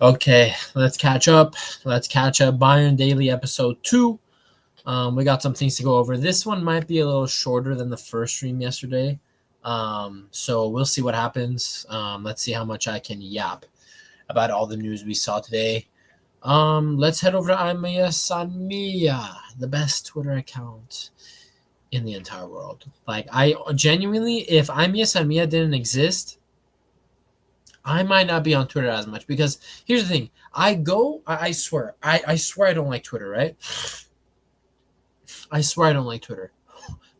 Okay, let's catch up. Bayern Daily episode 2. We got some things to go over. This one might be a little shorter than the first stream yesterday. So we'll see what happens. Let's see how much I can yap about all the news we saw today. Let's head over to Imia Sanmia, the best Twitter account in the entire world. Like, I genuinely, if Imia Sanmia didn't exist, I might not be on Twitter as much, because here's the thing. I swear I don't like Twitter, right? I swear I don't like Twitter.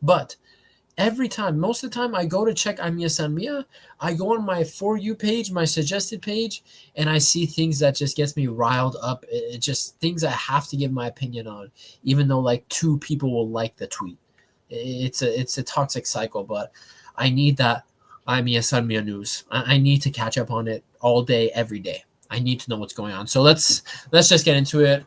But every time, most of the time I go to check Imia Sanmia, I go on my For You page, my suggested page, and I see things that just gets me riled up. It just things I have to give my opinion on, even though like 2 people will like the tweet. It's a toxic cycle, but I need that Imia Sanmia news. I need to catch up on it all day, every day. I need to know what's going on. So let's just get into it.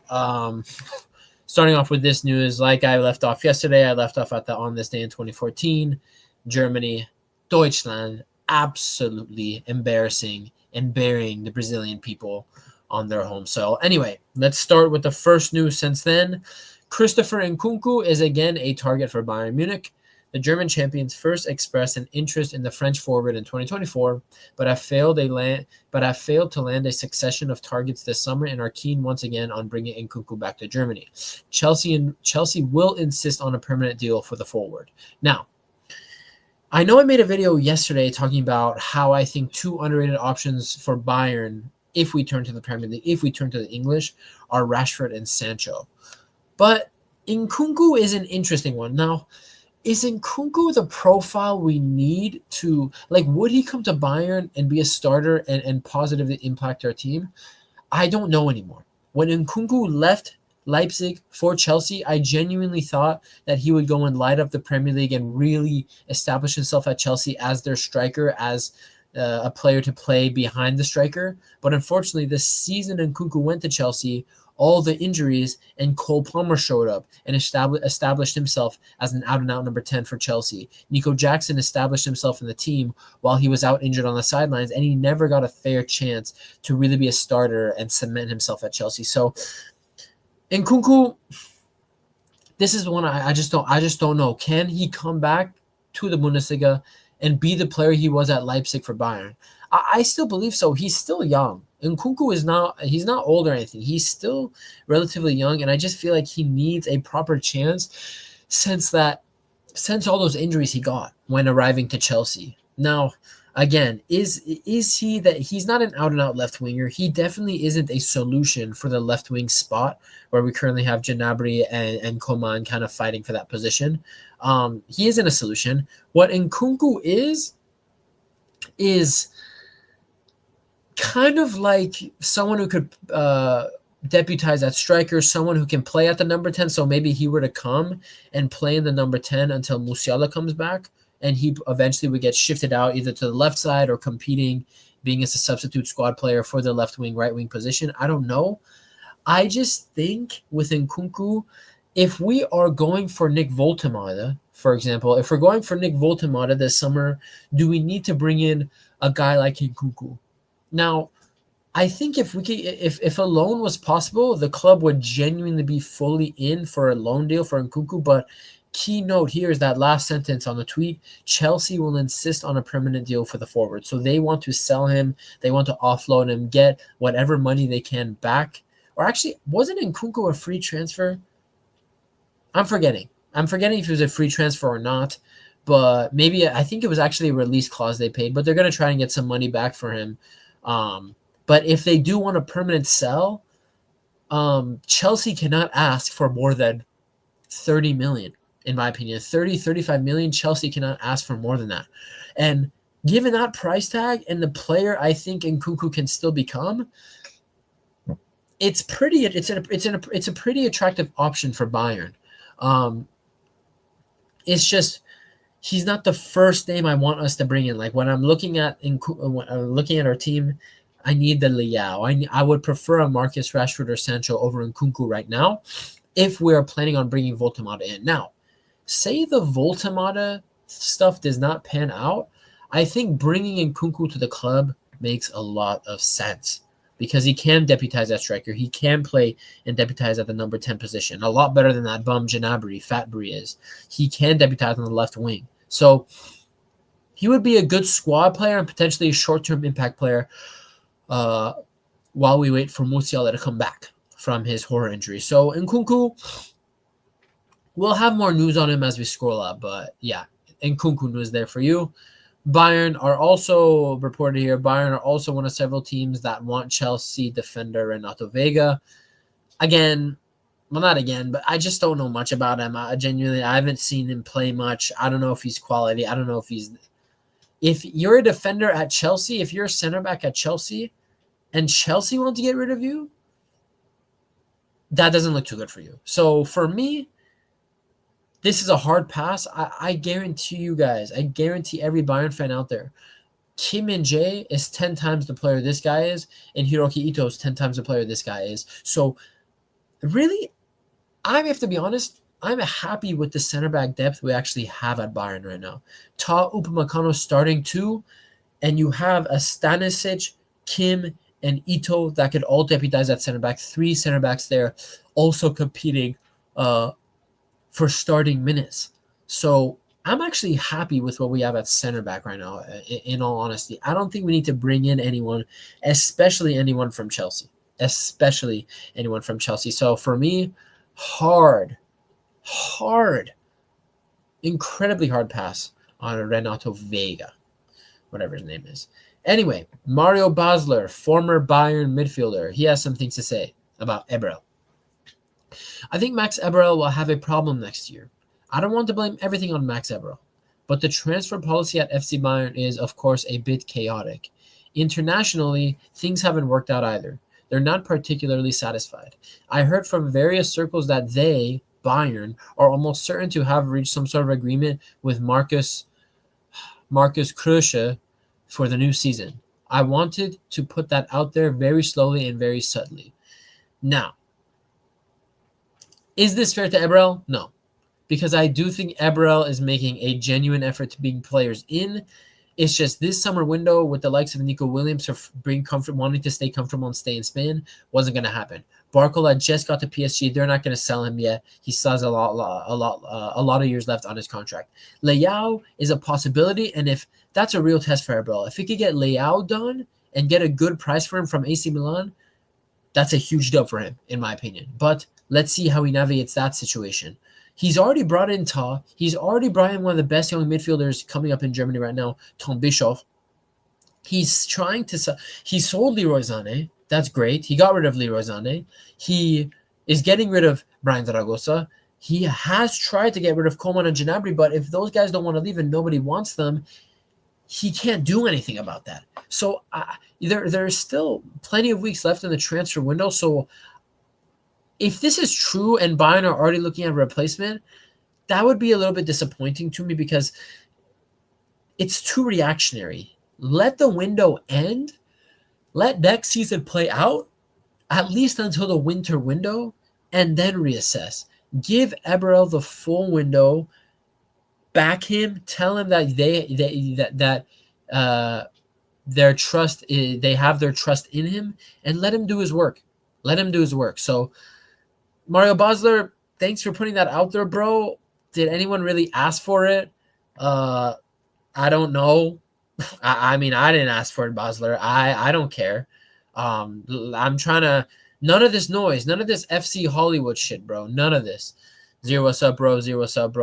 Starting off with this news, like I left off yesterday, I left off at on this day in 2014, Germany, Deutschland, absolutely embarrassing and burying the Brazilian people on their home soil. Anyway, let's start with the first news since then. Christopher Nkunku is again a target for Bayern Munich. The German champions first expressed an interest in the French forward in 2024, but have failed to land a succession of targets this summer and are keen once again on bringing Nkunku back to Germany. Chelsea will insist on a permanent deal for the forward. Now, I know I made a video yesterday talking about how I think 2 underrated options for Bayern, if we turn to the Premier League, if we turn to the English, are Rashford and Sancho. But Nkunku is an interesting one. Now, is Nkunku the profile we need to, like, would he come to Bayern and be a starter and positively impact our team? I don't know anymore. When Nkunku left Leipzig for Chelsea, I genuinely thought that he would go and light up the Premier League and really establish himself at Chelsea as their striker, as a player to play behind the striker. But unfortunately, this season Nkunku went to Chelsea, all the injuries, and Cole Palmer showed up and established himself as an out-and-out number 10 for Chelsea. Nico Jackson established himself in the team while he was out injured on the sidelines, and he never got a fair chance to really be a starter and cement himself at Chelsea. So Nkunku, this is the one I just don't know. Can he come back to the Bundesliga and be the player he was at Leipzig for Bayern? I still believe so. He's still young. Nkunku he's not old or anything. He's still relatively young, and I just feel like he needs a proper chance since all those injuries he got when arriving to Chelsea. Now, again, is he that he's not an out-and-out left winger? He definitely isn't a solution for the left wing spot where we currently have Gnabry and Coman kind of fighting for that position. He isn't a solution. What Nkunku is kind of like someone who could deputize at striker, someone who can play at the number 10. So maybe he were to come and play in the number 10 until Musiala comes back, and he eventually would get shifted out either to the left side or competing, being as a substitute squad player for the left wing, right wing position. I don't know. I just think with Nkunku, if we are going for Nick Woltemade, for example, if we're going for Nick Woltemade this summer, do we need to bring in a guy like Nkunku? Now, I think if a loan was possible, the club would genuinely be fully in for a loan deal for Nkunku. But key note here is that last sentence on the tweet: Chelsea will insist on a permanent deal for the forward. So they want to sell him, they want to offload him, get whatever money they can back. Or actually, wasn't Nkunku a free transfer? I'm forgetting if it was a free transfer or not. But maybe I think it was actually a release clause they paid. But they're going to try and get some money back for him. But if they do want a permanent sell, Chelsea cannot ask for more than 30 million, in my opinion. 35 million, Chelsea cannot ask for more than that. And given that price tag and the player I think Nkunku can still become, it's a pretty attractive option for Bayern. It's just he's not the first name I want us to bring in. Like when I'm looking at our team, I need the Leao. I would prefer a Marcus Rashford or Sancho over Nkunku right now if we're planning on bringing Woltemade in. Now, say the Woltemade stuff does not pan out, I think bringing Nkunku to the club makes a lot of sense. because he can deputize at striker. He can play and deputize at the number 10 position. A lot better than that bum Gnabry, Fatbury is. He can deputize on the left wing. So he would be a good squad player and potentially a short-term impact player while we wait for Musiala to come back from his horror injury. So Nkunku, we'll have more news on him as we scroll up. But yeah, Nkunku news there for you. Bayern are also reported here. Bayern are also one of several teams that want Chelsea defender Renato Vega. Again, well, not again, but I just don't know much about him. I haven't seen him play much. I don't know if he's quality. I don't know if he's. If you're a defender at Chelsea, if you're a center back at Chelsea, and Chelsea want to get rid of you, that doesn't look too good for you. So for me, this is a hard pass. I guarantee you guys, I guarantee every Bayern fan out there, Kim Min-jae is 10 times the player this guy is, and Hiroki Ito is 10 times the player this guy is. So really, I have to be honest, I'm happy with the center back depth we actually have at Bayern right now. Ta Upamecano starting 2, and you have a Stanisic, Kim, and Ito that could all deputize at center back. 3 center backs there, also competing for starting minutes. So I'm actually happy with what we have at center back right now, in all honesty. I don't think we need to bring in anyone, especially anyone from Chelsea. So for me, incredibly hard pass on Renato Vega, whatever his name is. Anyway, Mario Basler, former Bayern midfielder, he has some things to say about Eberl. I think Max Eberl will have a problem next year. I don't want to blame everything on Max Eberl, but the transfer policy at FC Bayern is, of course, a bit chaotic. Internationally, things haven't worked out either. They're not particularly satisfied. I heard from various circles that they, Bayern, are almost certain to have reached some sort of agreement with Marcus Kruse for the new season. I wanted to put that out there very slowly and very subtly. Now, is this fair to Eberl? No, because I do think Eberl is making a genuine effort to bring players in. It's just this summer window with the likes of Nico Williams to bring comfort, wanting to stay comfortable and stay in Spain, wasn't going to happen. Barcola just got to PSG. They're not going to sell him yet. He still has a lot of years left on his contract. Leao is a possibility, and if that's a real test for Eberl, if he could get Leao done and get a good price for him from AC Milan, that's a huge dub for him, in my opinion. But let's see how he navigates that situation. He's already brought in Ta. He's already brought in one of the best young midfielders coming up in Germany right now, Tom Bischoff. He's trying to sell. He sold Leroy Sané. That's great. He got rid of Leroy Sané. He is getting rid of Brian Zaragoza. He has tried to get rid of Coman and Gnabry, but if those guys don't want to leave and nobody wants them, he can't do anything about that. So there's still plenty of weeks left in the transfer window. So if this is true and Bayern are already looking at a replacement, that would be a little bit disappointing to me because it's too reactionary. Let the window end. Let next season play out, at least until the winter window, and then reassess. Give Eberl the full window. Back him. Tell him that their trust is, they have their trust in him, and let him do his work. So, Mario Basler, thanks for putting that out there, bro. Did anyone really ask for it? I don't know. I mean, I didn't ask for it, Basler. I don't care. I'm trying to. None of this noise. None of this FC Hollywood shit, bro. None of this. Zero, what's up, bro?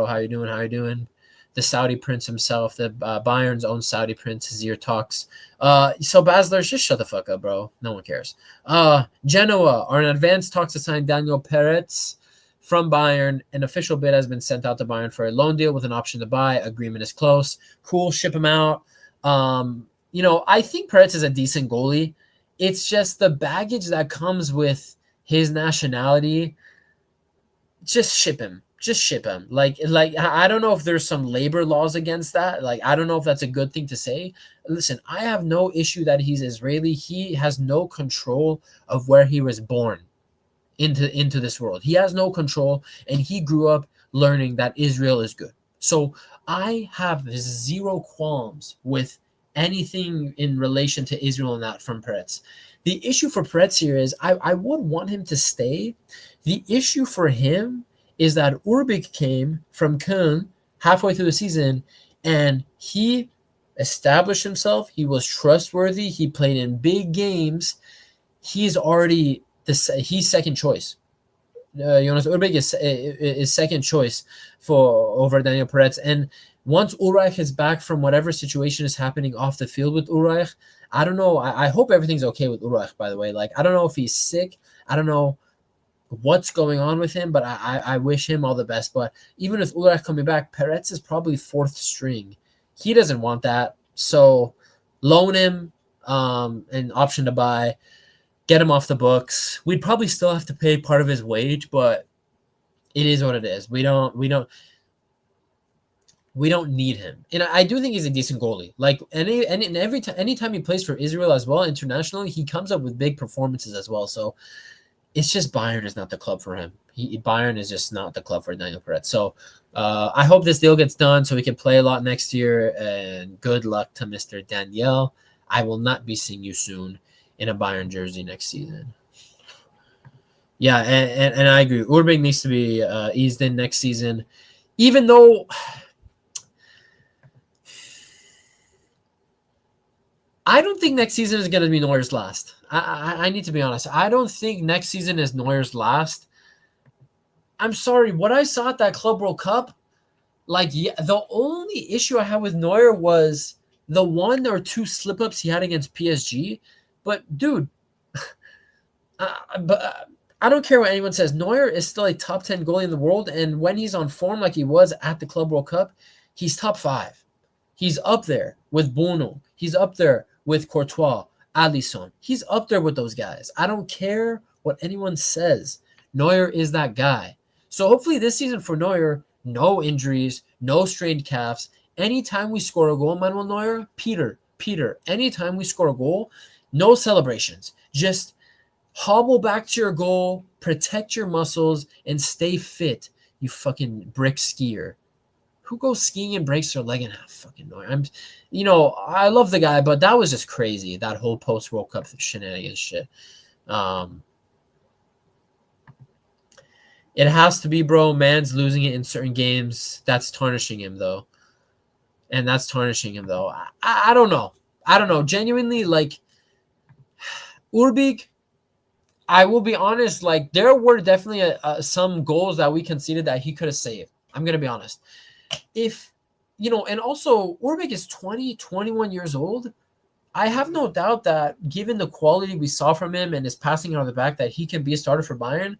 How you doing? The Saudi prince himself, the Bayern's own Saudi prince, Zir talks. So Basler, just shut the fuck up, bro. No one cares. Genoa are in advanced talks to sign Daniel Peretz from Bayern. An official bid has been sent out to Bayern for a loan deal with an option to buy. Agreement is close. Cool, ship him out. I think Peretz is a decent goalie. It's just the baggage that comes with his nationality. Just ship him. Like I don't know if there's some labor laws against that. Like, I don't know if that's a good thing to say. Listen, I have no issue that he's Israeli. He has no control of where he was born into this world. He has no control, and he grew up learning that Israel is good. So I have zero qualms with anything in relation to Israel and that from Peretz. The issue for Peretz here is I would want him to stay. The issue for him is that Urbik came from Köln halfway through the season, and he established himself. He was trustworthy. He played in big games. He's already he's second choice. Jonas Urbik is second choice for over Daniel Peretz. And once Ulreich is back from whatever situation is happening off the field with Ulreich, I don't know. I hope everything's okay with Ulreich, by the way. Like, I don't know if he's sick. I don't know what's going on with him, but I wish him all the best. But even with Ulreich coming back, Peretz is probably fourth string. He doesn't want that. So loan him, an option to buy. Get him off the books. We'd probably still have to pay part of his wage, but it is what it is. We don't need him. And I do think he's a decent goalie. Like anytime he plays for Israel as well internationally, he comes up with big performances as well. So it's just Bayern is not the club for him. Bayern is just not the club for Daniel Peretz. So I hope this deal gets done so we can play a lot next year. And good luck to Mr. Daniel. I will not be seeing you soon in a Bayern jersey next season. Yeah, and I agree. Urbik needs to be eased in next season, even though I don't think next season is going to be Neuer's last. I need to be honest. I don't think next season is Neuer's last. I'm sorry. What I saw at that Club World Cup, like, yeah, the only issue I had with Neuer was the 1 or 2 slip-ups he had against PSG. But, dude, I don't care what anyone says. Neuer is still a top 10 goalie in the world, and when he's on form like he was at the Club World Cup, he's top 5. He's up there with Bruno. He's up there with Courtois, Alisson. He's up there with those guys. I don't care what anyone says. Neuer is that guy. So hopefully this season for Neuer, no injuries, no strained calves. Anytime we score a goal, Manuel Neuer, Peter, anytime we score a goal, no celebrations. Just hobble back to your goal, protect your muscles, and stay fit, you fucking brick skier. Who goes skiing and breaks their leg in half? Fucking Neuer. I love the guy, but that was just crazy, that whole post-World Cup shenanigans shit. It has to be, bro. Man's losing it in certain games. That's tarnishing him, though. I don't know. Genuinely, like, Urbik, I will be honest, like, there were definitely some goals that we conceded that he could have saved. I'm going to be honest. And also, Urbik is 21 years old. I have no doubt that given the quality we saw from him and his passing out of the back, that he can be a starter for Bayern.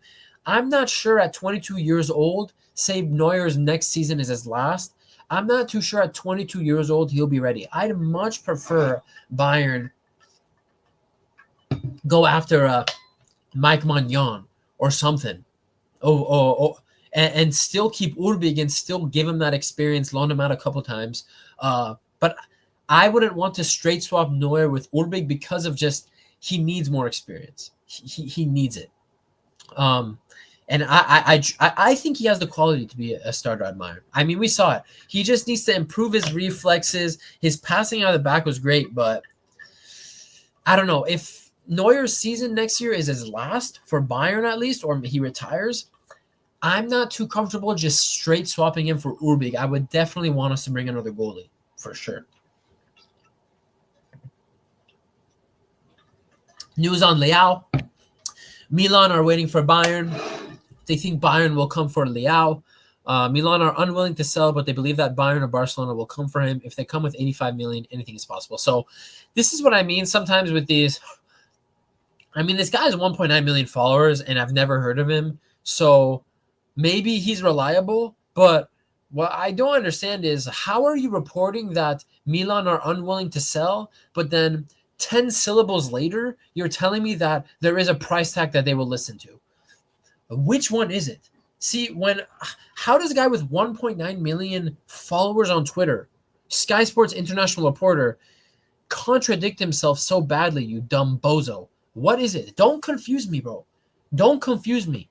I'm not sure at 22 years old, say Neuer's next season is his last, I'm not too sure at 22 years old he'll be ready. I'd much prefer Bayern go after Mike Magnon or something. And still keep Urbik and still give him that experience, loan him out a couple times. But I wouldn't want to straight swap Neuer with Urbik because of just he needs more experience. He needs it. And I think he has the quality to be a starter at Bayern. I mean, we saw it. He just needs to improve his reflexes. His passing out of the back was great, but I don't know. If Neuer's season next year is his last for Bayern at least, or he retires, I'm not too comfortable just straight swapping him for Urbik. I would definitely want us to bring another goalie, for sure. News on Leao. Milan are waiting for Bayern. They think Bayern will come for Leao. Milan are unwilling to sell, but they believe that Bayern or Barcelona will come for him. If they come with 85 million, anything is possible. So this is what I mean sometimes with these. I mean, this guy has 1.9 million followers, and I've never heard of him. So maybe he's reliable, but what I don't understand is how are you reporting that Milan are unwilling to sell, but then 10 syllables later, you're telling me that there is a price tag that they will listen to? Which one is it? See, how does a guy with 1.9 million followers on Twitter, Sky Sports international reporter, contradict himself so badly, you dumb bozo? What is it? Don't confuse me, bro. Don't confuse me.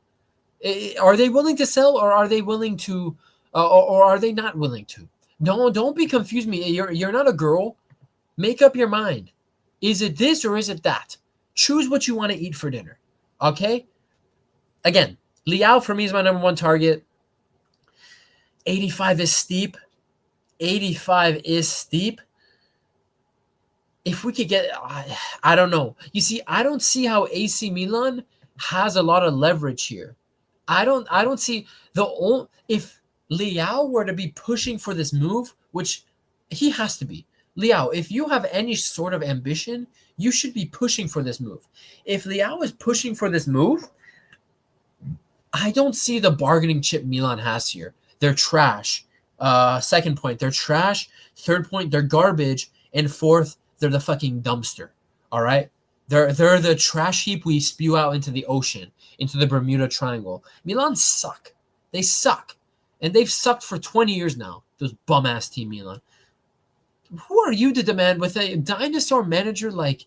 Are they willing to sell, or are they willing to, or are they not willing to? Don't be confused me. You're not a girl. Make up your mind. Is it this or is it that? Choose what you want to eat for dinner. Okay? Again, Leao for me is my number one target. 85 is steep. 85 is steep. If we could get, I don't know. You see, I don't see how AC Milan has a lot of leverage here. I don't see if Leao were to be pushing for this move, which he has to be. Leao, if you have any sort of ambition, you should be pushing for this move. If Leao is pushing for this move, I don't see the bargaining chip Milan has here. They're trash. Second point, they're trash. Third point, they're garbage. And fourth, they're the fucking dumpster. All right? They're the trash heap we spew out into the ocean, into the Bermuda Triangle. Milan suck. They suck. And they've sucked for 20 years now, those bum-ass team Milan. Who are you to demand with a dinosaur manager like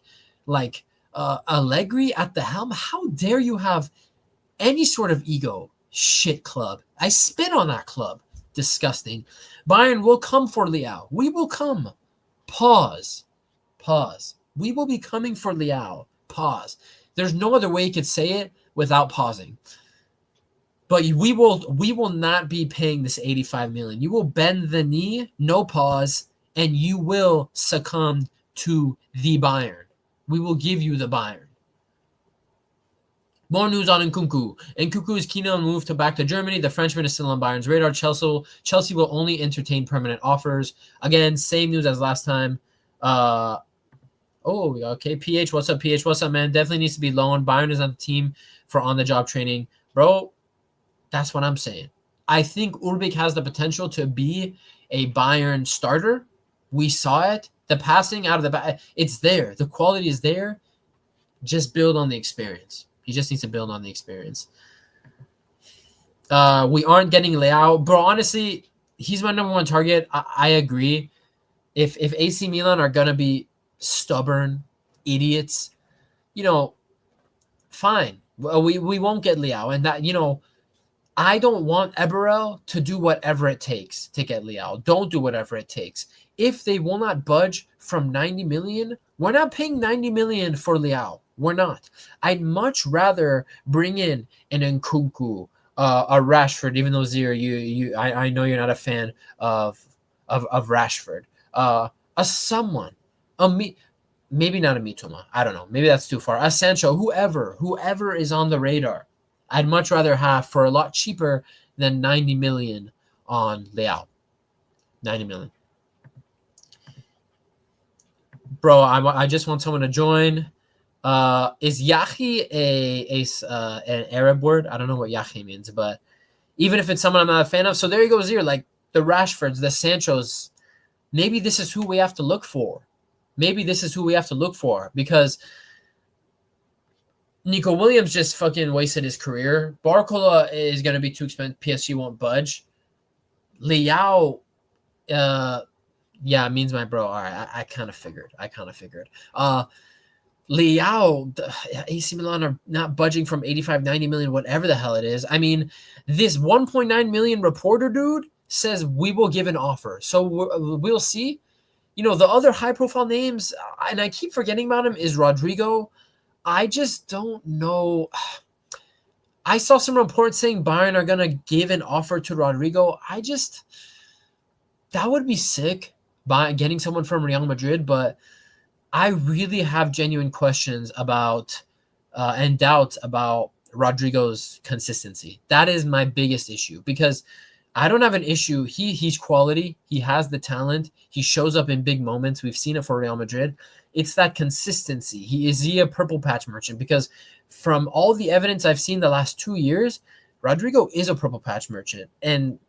Allegri at the helm? How dare you have any sort of ego? Shit club. I spit on that club. Disgusting. Bayern will come for Leao. We will come. Pause. We will be coming for Leao. Pause. There's no other way you could say it without pausing. But we will not be paying this 85 million. You will bend the knee, no pause, and you will succumb to the Bayern. We will give you the Bayern. More news on Nkunku. Nkunku is keen on move back to Germany. The Frenchman is still on Bayern's radar. Chelsea will only entertain permanent offers. Again, same news as last time. Okay. PH, what's up, PH? What's up, man? Definitely needs to be loaned. Bayern is on the team for on-the-job training. Bro, that's what I'm saying. I think Urbik has the potential to be a Bayern starter. We saw it. The passing out of the back, it's there. The quality is there. Just build on the experience. He just needs to build on the experience. We aren't getting Leao. Bro, honestly, he's my number one target. I agree. If AC Milan are going to be stubborn idiots, fine. We won't get Leao. And that, I don't want Eberel to do whatever it takes to get Leao. Don't do whatever it takes. If they will not budge from 90 million, we're not paying 90 million for Leao. We're not. I'd much rather bring in an Nkunku, a Rashford, even though Zir, I know you're not a fan of Rashford. Someone, maybe not a Mitoma. I don't know. Maybe that's too far. A Sancho, whoever is on the radar. I'd much rather have for a lot cheaper than 90 million on Leao. 90 million. Bro, I just want someone to join. Is Yahi an Arab word? I don't know what Yahi means, but even if it's someone I'm not a fan of, so there you go, Zir. Like the Rashfords, the Sanchos, maybe this is who we have to look for. Because Nico Williams just fucking wasted his career. Barcola is going to be too expensive. PSG won't budge. Leao, yeah, means my bro. All right, I kind of figured. Leao, AC Milan are not budging from 85, 90 million, whatever the hell it is. I mean, this 1.9 million reporter dude says we will give an offer. So we'll see. The other high-profile names, and I keep forgetting about him, is Rodrigo. I just don't know. I saw some reports saying Bayern are going to give an offer to Rodrigo. That would be sick by getting someone from Real Madrid, but I really have genuine questions about and doubts about Rodrigo's consistency. That is my biggest issue because I don't have an issue. He's quality. He has the talent. He shows up in big moments. We've seen it for Real Madrid. It's that consistency. Is he a purple patch merchant? Because from all the evidence I've seen the last 2 years, Rodrigo is a purple patch merchant. And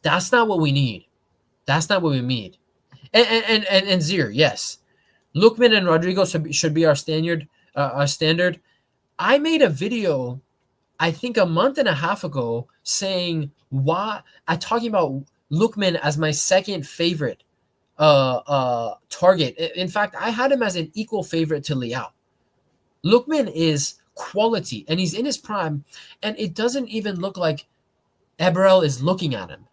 that's not what we need. That's not what we need. And Zir, yes. Lookman and Rodrigo should be our standard. I made a video, I think a month and a half ago, saying talking about Lookman as my second favorite target. In fact, I had him as an equal favorite to Leao. Lookman is quality, and he's in his prime, and it doesn't even look like Eberel is looking at him.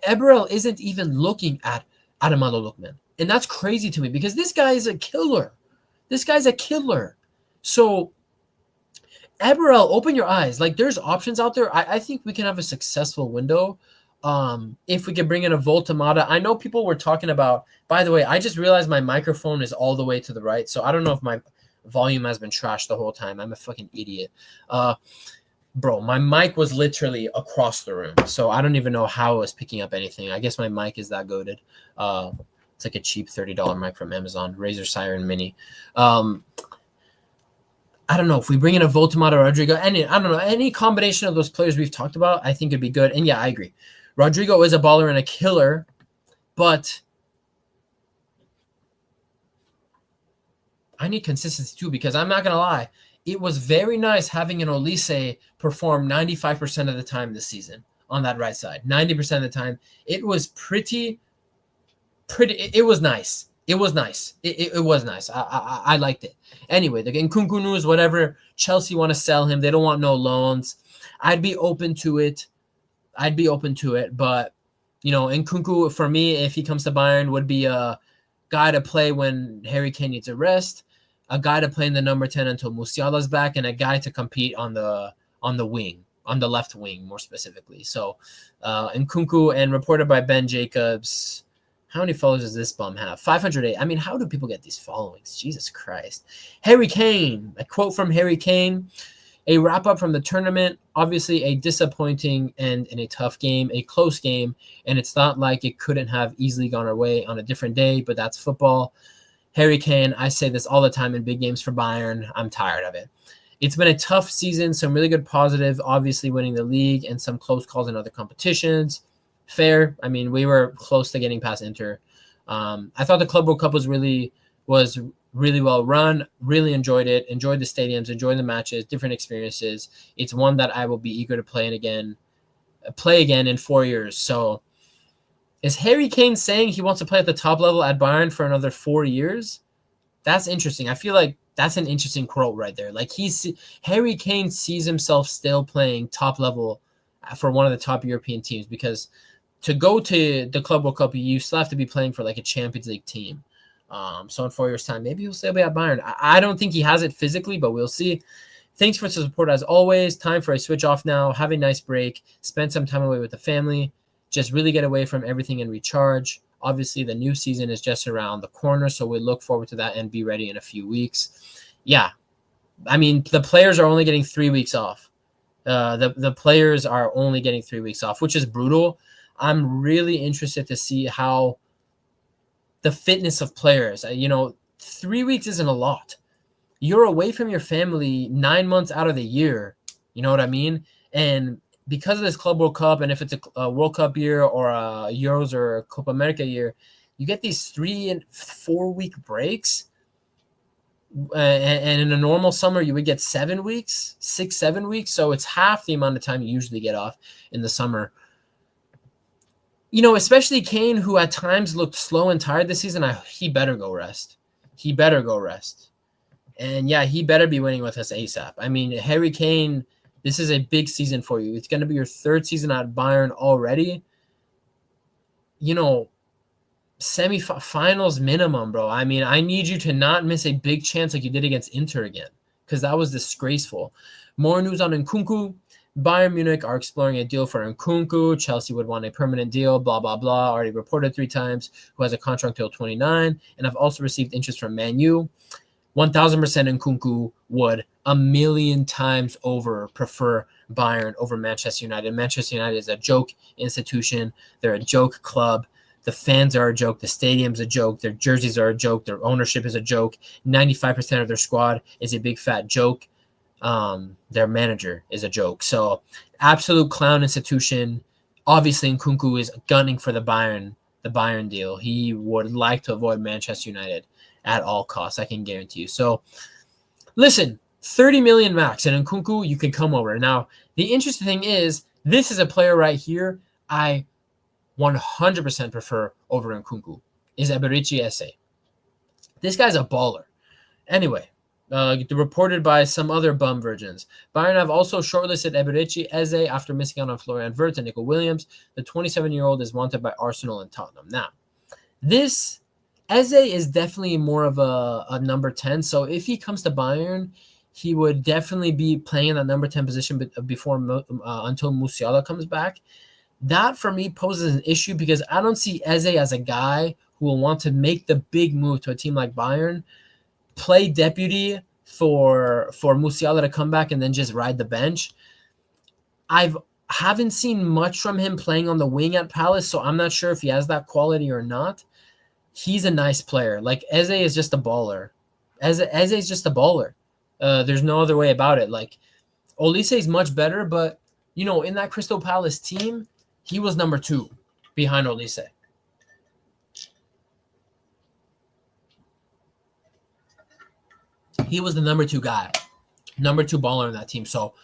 Eberel isn't even looking at Ademola Lookman. And that's crazy to me because this guy is a killer. This guy's a killer. So, Eberl, open your eyes. Like, there's options out there. I think we can have a successful window. If we could bring in a Voltamata. I know people were talking about, by the way, I just realized my microphone is all the way to the right. So I don't know if my volume has been trashed the whole time. I'm a fucking idiot. Bro, my mic was literally across the room. So I don't even know how I was picking up anything. I guess my mic is that goated. It's like a cheap $30 mic from Amazon, Razer Siren Mini. I don't know if we bring in a Voltamata or Rodrigo, any combination of those players we've talked about, I think it'd be good. And yeah, I agree. Rodrigo is a baller and a killer, but I need consistency too, because I'm not going to lie. It was very nice having an Olise perform 95% of the time this season on that right side. 90% of the time. It was pretty. It was nice. It was nice. It was nice. I liked it. Anyway, the Nkunku news, whatever. Chelsea want to sell him. They don't want no loans. I'd be open to it. But, Nkunku, for me, if he comes to Bayern, would be a guy to play when Harry Kane needs a rest, a guy to play in the number 10 until Musiala's back, and a guy to compete on the wing, on the left wing more specifically. So, Nkunku, and reported by Ben Jacobs. How many followers does this bum have? 508. I mean, how do people get these followings? Jesus Christ. Harry Kane. A quote from Harry Kane. A wrap-up from the tournament. Obviously, a disappointing and in a tough game, a close game, and it's not like it couldn't have easily gone our way on a different day, but that's football. Harry Kane, I say this all the time in big games for Bayern. I'm tired of it. It's been a tough season, some really good positive, obviously winning the league and some close calls in other competitions. Fair. I mean, we were close to getting past Inter. I thought the Club World Cup was really well run. Really enjoyed it. Enjoyed the stadiums. Enjoyed the matches. Different experiences. It's one that I will be eager to play again in 4 years. So, is Harry Kane saying he wants to play at the top level at Bayern for another 4 years? That's interesting. I feel like that's an interesting quote right there. Like Harry Kane sees himself still playing top level for one of the top European teams, because to go to the Club World Cup, you still have to be playing for like a Champions League team. So in 4 years' time, maybe he'll still be at Bayern. I don't think he has it physically, but we'll see. Thanks for the support as always. Time for a switch off now. Have a nice break. Spend some time away with the family. Just really get away from everything and recharge. Obviously, the new season is just around the corner, so we look forward to that and be ready in a few weeks. Yeah, I mean, the players are only getting 3 weeks off. The players are only getting 3 weeks off, which is brutal. I'm really interested to see how the fitness of players, 3 weeks isn't a lot. You're away from your family 9 months out of the year. You know what I mean? And because of this Club World Cup, and if it's a World Cup year or a Euros or a Copa America year, you get these 3 and 4 week breaks. And in a normal summer, you would get 7 weeks, 6-7 weeks. So it's half the amount of time you usually get off in the summer. Especially Kane, who at times looked slow and tired this season, he better go rest. And yeah, he better be winning with us ASAP. I mean, Harry Kane, this is a big season for you. It's going to be your 3rd season at Bayern already. Semifinals minimum, bro. I mean, I need you to not miss a big chance like you did against Inter again, because that was disgraceful. More news on Nkunku. Bayern Munich are exploring a deal for Nkunku. Chelsea would want a permanent deal, blah, blah, blah. Already reported 3 times, who has a contract until 29. And I've also received interest from Man U. 1,000% Nkunku would a million times over prefer Bayern over Manchester United. Manchester United is a joke institution. They're a joke club. The fans are a joke. The stadium's a joke. Their jerseys are a joke. Their ownership is a joke. 95% of their squad is a big fat joke. Their manager is a joke. So absolute clown institution. Obviously, Nkunku is gunning for the Bayern deal. He would like to avoid Manchester United at all costs. I can guarantee you. So listen, 30 million max, and Nkunku, you can come over. Now, the interesting thing is, this is a player right here I 100% prefer over Nkunku, is Eberici Eze. This guy's a baller. Anyway, reported by some other bum virgins. Bayern have also shortlisted Eberici Eze after missing out on Florian Wirtz and Nico Williams. The 27-year-old is wanted by Arsenal and Tottenham. Now, this Eze is definitely more of a number 10. So if he comes to Bayern, he would definitely be playing in that number 10 position before until Musiala comes back. That for me poses an issue because I don't see Eze as a guy who will want to make the big move to a team like Bayern, play deputy for Musiala to come back and then just ride the bench. I haven't seen much from him playing on the wing at Palace, so I'm not sure if he has that quality or not. He's a nice player. Like Eze is just a baller. Eze is just a baller. There's no other way about it. Like Olise is much better, but in that Crystal Palace team, he was number 2 behind Olise. He was the number 2 guy, number 2 baller in that team. So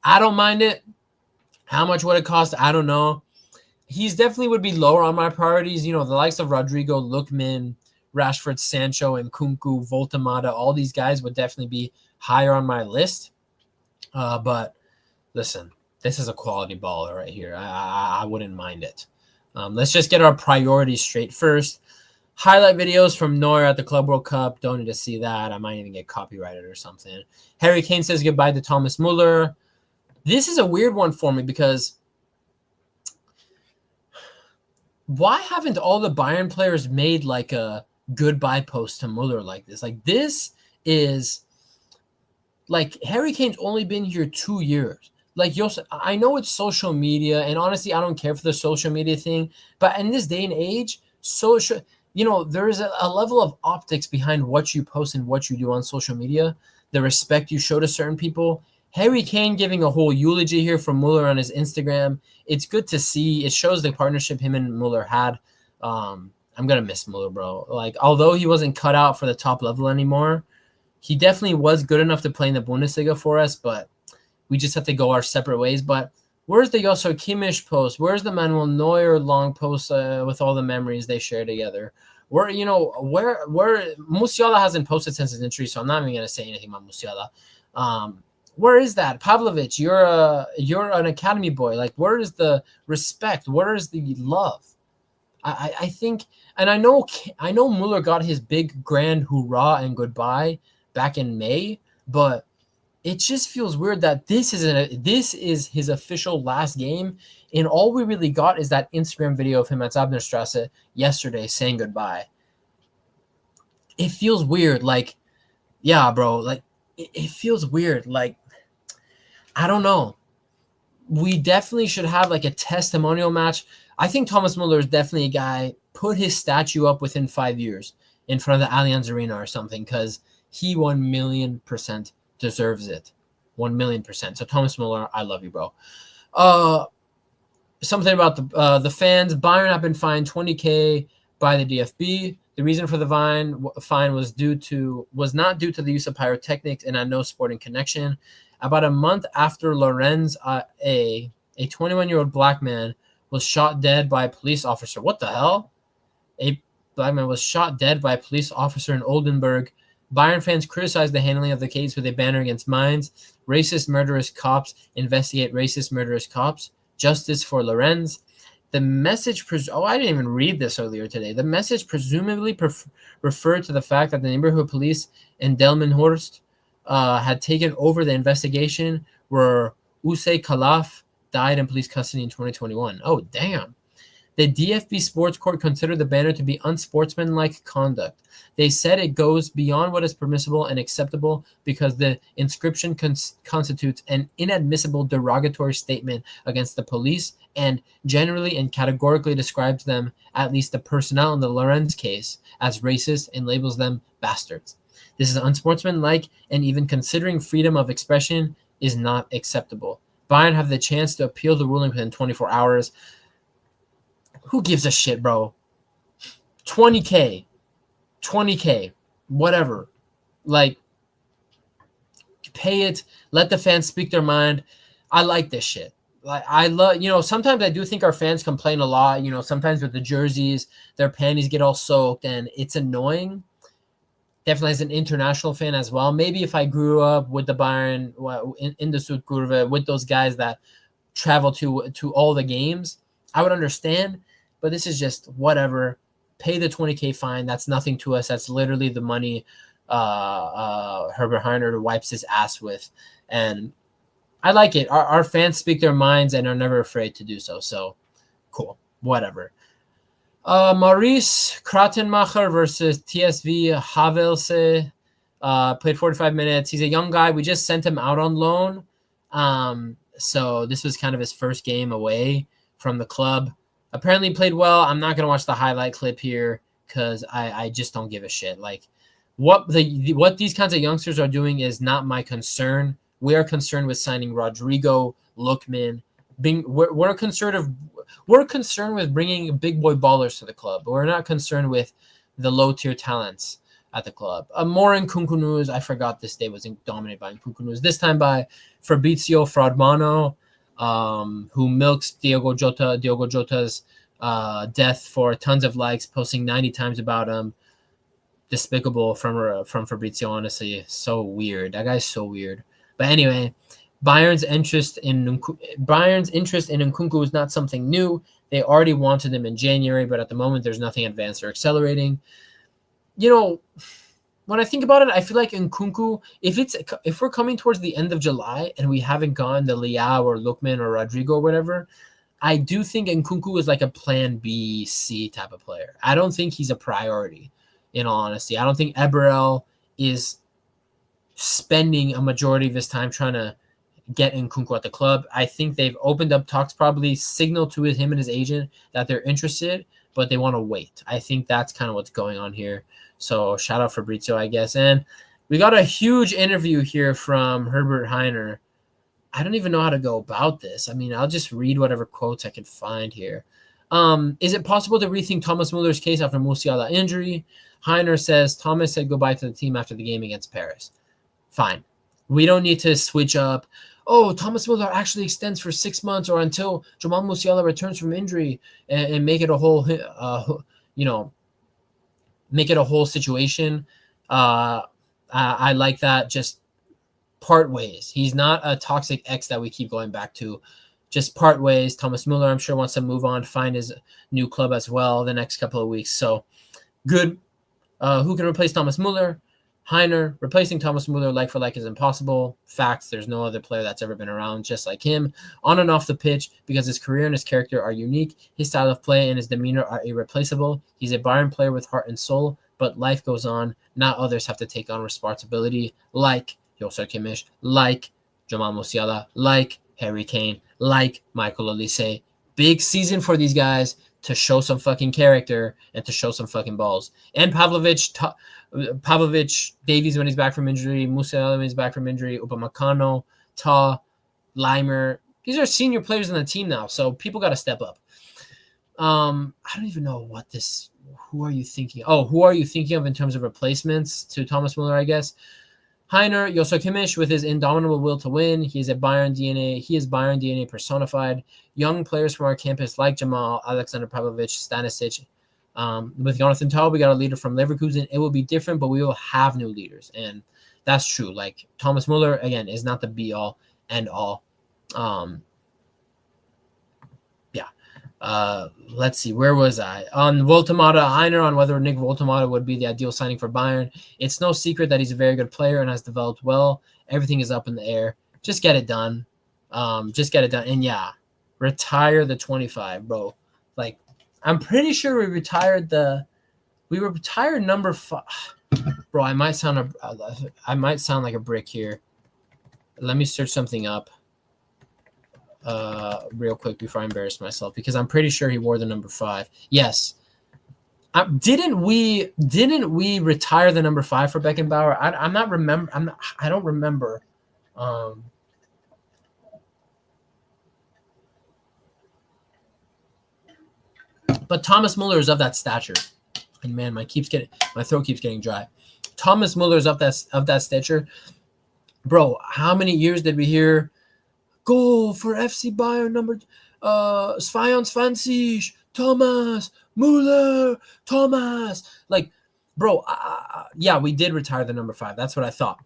I don't mind it. How much would it cost? I don't know. He's definitely would be lower on my priorities. The likes of Rodrigo, Lookman, Rashford, Sancho, and Nkunku, Voltamata, all these guys would definitely be higher on my list. But listen, this is a quality baller right here. I wouldn't mind it. Let's just get our priorities straight first. Highlight videos from Neuer at the Club World Cup. Don't need to see that. I might even get copyrighted or something. Harry Kane says goodbye to Thomas Muller. This is a weird one for me because why haven't all the Bayern players made like a goodbye post to Muller like this? Like this is like Harry Kane's only been here 2 years. Like I know it's social media, and honestly, I don't care for the social media thing. But in this day and age, there is a level of optics behind what you post and what you do on social media, the respect you show to certain people. Harry Kane giving a whole eulogy here for Muller on his Instagram. It's good to see. It shows the partnership him and Muller had. I'm going to miss Muller, bro. Like, although he wasn't cut out for the top level anymore, he definitely was good enough to play in the Bundesliga for us, but we just have to go our separate ways. But where's the Joshua Kimmich post? Where's the Manuel Neuer long post with all the memories they share together? Where Musiala hasn't posted since his injury, so I'm not even going to say anything about Musiala. Where is that? Pavlovic, you're an academy boy. Like, where is the respect? Where is the love? I think, and I know Muller got his big grand hoorah and goodbye back in May, but it just feels weird that this is his official last game, and all we really got is that Instagram video of him at Zabnerstrasse yesterday saying goodbye. It feels weird. Like, yeah, bro. Like, it feels weird. Like, I don't know. We definitely should have like a testimonial match. I think Thomas Muller is definitely a guy. Put his statue up within 5 years in front of the Allianz Arena or something, because he 1,000,000% deserves it. 1,000,000%. So Thomas Muller, I love you, bro. Something about the fans. Bayern have been fined 20K by the DFB. The reason for the fine was not due to the use of pyrotechnics and had no sporting connection. About a month after Lorenz, a 21-year-old black man was shot dead by a police officer. What the hell? A black man was shot dead by a police officer in Oldenburg. Bayern fans criticized the handling of the case with a banner against Mainz. Racist, murderous cops investigate racist, murderous cops. Justice for Lorenz. The message, I didn't even read this earlier today. The message presumably referred to the fact that the neighborhood police in Delmenhorst had taken over the investigation, where Usay Khalaf died in police custody in 2021. Oh, damn. The DFB Sports Court considered the banner to be unsportsmanlike conduct. They said it goes beyond what is permissible and acceptable because the inscription constitutes an inadmissible derogatory statement against the police and generally and categorically describes them, at least the personnel in the Lorenz case, as racist and labels them bastards. This is unsportsmanlike, and even considering freedom of expression is not acceptable. Bayern have the chance to appeal the ruling within 24 hours. Who gives a shit, bro? 20K, whatever. Like, pay it. Let the fans speak their mind. I like this shit. Like, I love, sometimes I do think our fans complain a lot. Sometimes with the jerseys, their panties get all soaked, and it's annoying. Definitely as an international fan as well. Maybe if I grew up with the Bayern in the Südkurve with those guys that travel to all the games, I would understand. But this is just whatever. pay the 20K fine. That's nothing to us. That's literally the money Herbert Heiner wipes his ass with. And I like it. Our fans speak their minds and are never afraid to do so. So cool. Whatever. Maurice Kratenmacher versus TSV Havelse. Played 45 minutes. He's a young guy. We just sent him out on loan. So this was kind of his first game away from the club. Apparently played well. I'm not going to watch the highlight clip here because I just don't give a shit. Like what these kinds of youngsters are doing is not my concern. We are concerned with signing Rodrigo, Lookman. We're concerned with bringing big boy ballers to the club. But we're not concerned with the low tier talents at the club. More Nkunku news. I forgot this day was dominated by Nkunku news. This time by Fabrizio Frodmano, who milks Diogo Jota's death for tons of likes, posting 90 times about him. Despicable from Fabrizio, honestly. So weird. That guy's so weird. But anyway, Bayern's interest in Nkunku is not something new. They already wanted him in January, but at the moment there's nothing advanced or accelerating. You know, when I think about it, I feel like Nkunku, if we're coming towards the end of July and we haven't gone the Leao or Lookman or Rodrigo or whatever, I do think Nkunku is like a plan B, C type of player. I don't think he's a priority, in all honesty. I don't think Eberl is spending a majority of his time trying to get Nkunku at the club. I think they've opened up talks, probably signaled to him and his agent that they're interested, but they want to wait. I think that's kind of what's going on here. So shout out Fabrizio, I guess. And we got a huge interview here from Herbert Heiner. I don't even know how to go about this. I mean, I'll just read whatever quotes I can find here. Is it possible to rethink Thomas Muller's case after Musiala injury? Heiner says Thomas said goodbye to the team after the game against Paris. Fine. We don't need to switch up. Oh, Thomas Muller actually extends for 6 months or until Jamal Musiala returns from injury and make it a whole, make it a whole situation. I like that. Just part ways. He's not a toxic ex that we keep going back to. Just part ways. Thomas Muller, I'm sure, wants to move on, find his new club as well the next couple of weeks. So good. Who can replace Thomas Muller? Heiner. Replacing Thomas Muller like for like is impossible. Facts. There's no other player that's ever been around just like him on and off the pitch because his career and his character are unique. His style of play and his demeanor are irreplaceable. He's a Bayern player with heart and soul, but life goes on. Not others have to take on responsibility like Joshua Kimmich, like Jamal Musiala, like Harry Kane, like Michael Olise. Big season for these guys to show some fucking character and to show some fucking balls. And Pavlovic, Davies when he's back from injury, Musiala when he's back from injury, Upamecano, Ta, Leimer. These are senior players in the team now, so people got to step up. I don't even know who are you thinking? Oh, who are you thinking of in terms of replacements to Thomas Muller, I guess? Heiner, Joshua Kimmich with his indomitable will to win. He is Bayern DNA personified. Young players from our campus like Jamal, Alexander Pavlovic, Stanisic. With Jonathan Tah, we got a leader from Leverkusen. It will be different, but we will have new leaders. And that's true. Like Thomas Muller, again, is not the be-all, end-all. Let's see, where was I? On Voltemata, Heiner on whether Nick Voltemata would be the ideal signing for Bayern. It's no secret that he's a very good player and has developed well. Everything is up in the air. Just get it done. And yeah, retire the 25, bro. Like, I'm pretty sure we retired number 5. Bro, I might sound like a brick here. Let me search something up. Real quick before I embarrass myself, because I'm pretty sure he wore the number 5. Yes. Didn't we retire the number 5 for Beckenbauer? I don't remember. But Thomas Muller is of that stature. And man, my throat keeps getting dry. Thomas Muller is of that stature. Bro, how many years did we hear goal for FC Bayern number 22, Thomas Muller, Thomas. Like, bro, yeah, we did retire the number 5. That's what I thought.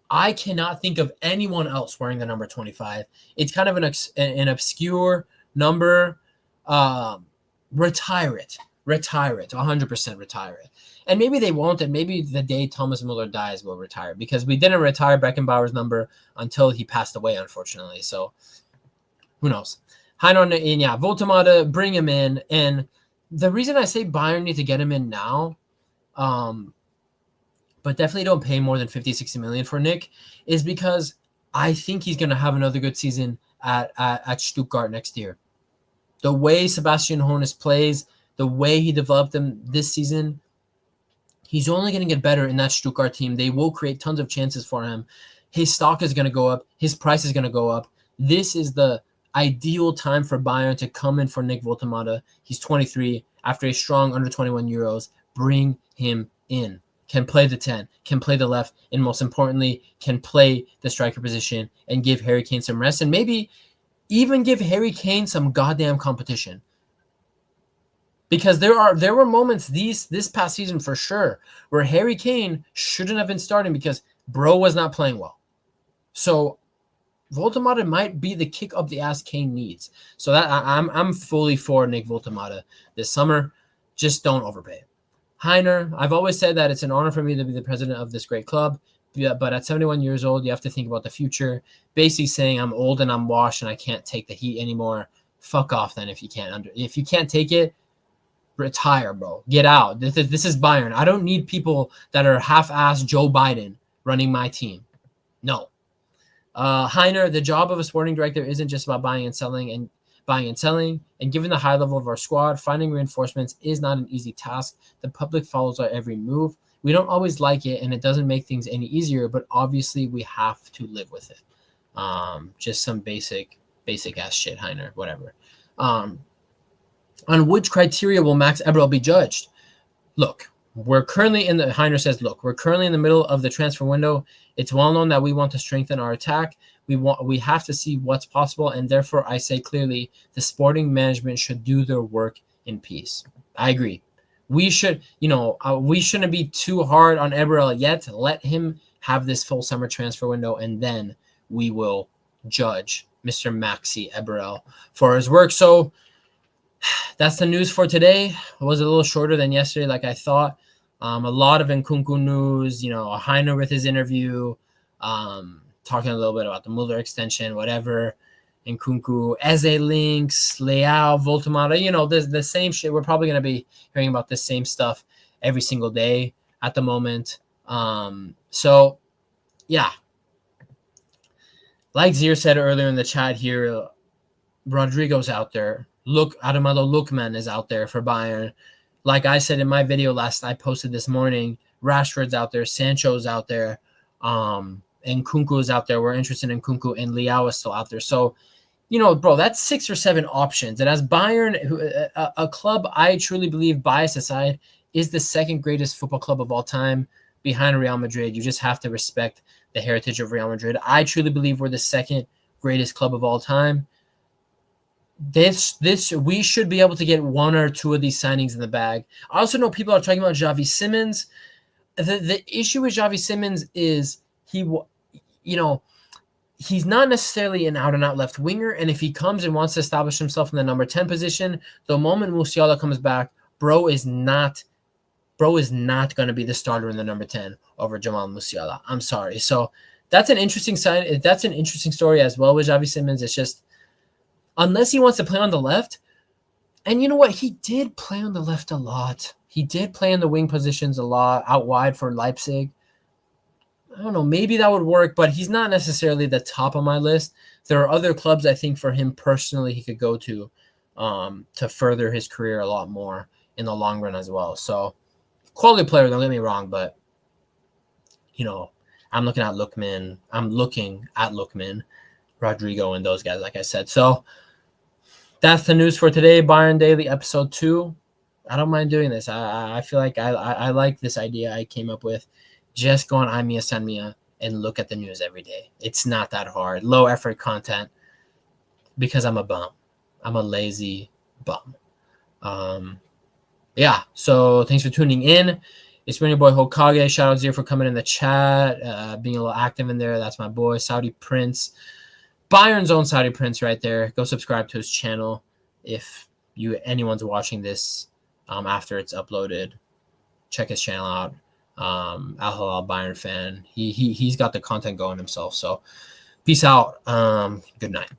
I cannot think of anyone else wearing the number 25. It's kind of an obscure number. Retire it. Retire it. 100% retire it. And maybe they won't, and maybe the day Thomas Muller dies, we'll retire, because we didn't retire Beckenbauer's number until he passed away, unfortunately. So who knows? Heiner and yeah, Voltemade, bring him in. And the reason I say Bayern need to get him in now, but definitely don't pay more than 50, 60 million for Nick, is because I think he's going to have another good season at Stuttgart next year. The way Sebastian Hoeneß plays, the way he developed them this season, he's only going to get better in that Stuttgart team. They will create tons of chances for him. His stock is going to go up. His price is going to go up. This is the ideal time for Bayern to come in for Nick Voltemade. He's 23 after a strong under 21 Euros. Bring him in. Can play the 10, can play the left, and most importantly, can play the striker position and give Harry Kane some rest, and maybe even give Harry Kane some goddamn competition. Because there were moments this past season for sure where Harry Kane shouldn't have been starting because bro was not playing well. So Voltemade might be the kick up the ass Kane needs. So that I'm fully for Nick Voltemade this summer. Just don't overpay. Heiner, I've always said that it's an honor for me to be the president of this great club, but at 71 years old, you have to think about the future. Basically saying I'm old and I'm washed and I can't take the heat anymore. Fuck off then if you can't take it, retire, bro. Get out. This is Bayern. I don't need people that are half-assed Joe Biden running my team. No. Heiner, the job of a sporting director isn't just about buying and selling. And given the high level of our squad, finding reinforcements is not an easy task. The public follows our every move. We don't always like it, and it doesn't make things any easier, but obviously we have to live with it. Just some basic ass shit, Heiner, whatever. On which criteria will Max Eberl be judged? Look, Heiner says, we're currently in the middle of the transfer window. It's well known that we want to strengthen our attack. We have to see what's possible, and therefore I say clearly the sporting management should do their work in peace. I agree. We should, we shouldn't be too hard on Eberl yet. Let him have this full summer transfer window, and then we will judge Mr. Maxi Eberl for his work. So that's the news for today. It was a little shorter than yesterday, like I thought. A lot of Nkunku news, Heiner with his interview, talking a little bit about the Muller extension, whatever. Nkunku, Eze links, Leao, Voltemade, the same shit. We're probably going to be hearing about the same stuff every single day at the moment. So, yeah. Like Zier said earlier in the chat here, Rodrigo's out there. Adamado Lookman is out there for Bayern. Like I said in my video I posted this morning, Rashford's out there, Sancho's out there, and Nkunku is out there. We're interested in Nkunku, and Leao is still out there. So, bro, that's 6 or 7 options. And as Bayern, a club I truly believe, bias aside, is the second greatest football club of all time behind Real Madrid. You just have to respect the heritage of Real Madrid. I truly believe we're the second greatest club of all time. We should be able to get 1 or 2 of these signings in the bag. I also know people are talking about Xavi Simons. The issue with Xavi Simons is he's not necessarily an out-and-out left winger, and if he comes and wants to establish himself in the number 10 position, the moment Musiala comes back, bro is not going to be the starter in the number 10 over Jamal Musiala. I'm sorry. So that's an interesting sign. That's an interesting story as well with Xavi Simons. It's just, unless he wants to play on the left, and you know what? He did play on the left a lot. He did play in the wing positions a lot, out wide for Leipzig. I don't know, maybe that would work, but he's not necessarily the top of my list. There are other clubs I think for him personally he could go to further his career a lot more in the long run as well. So, quality player, don't get me wrong, but, I'm looking at Lookman, Rodrigo, and those guys, like I said. So, that's the news for today, Bayern Daily episode 2. I don't mind doing this. I feel like I like this idea I came up with. Just go on iMia Sanmia and look at the news every day. It's not that hard. Low effort content because I'm a bum. I'm a lazy bum. Yeah, so thanks for tuning in. It's been your boy Hokage. Shout out Zier for coming in the chat, being a little active in there. That's my boy, Saudi Prince. Bayern's own Saudi Prince right there. Go subscribe to his channel if anyone's watching this after it's uploaded. Check his channel out. Al Halal Bayern fan. He's got the content going himself. So peace out. Good night.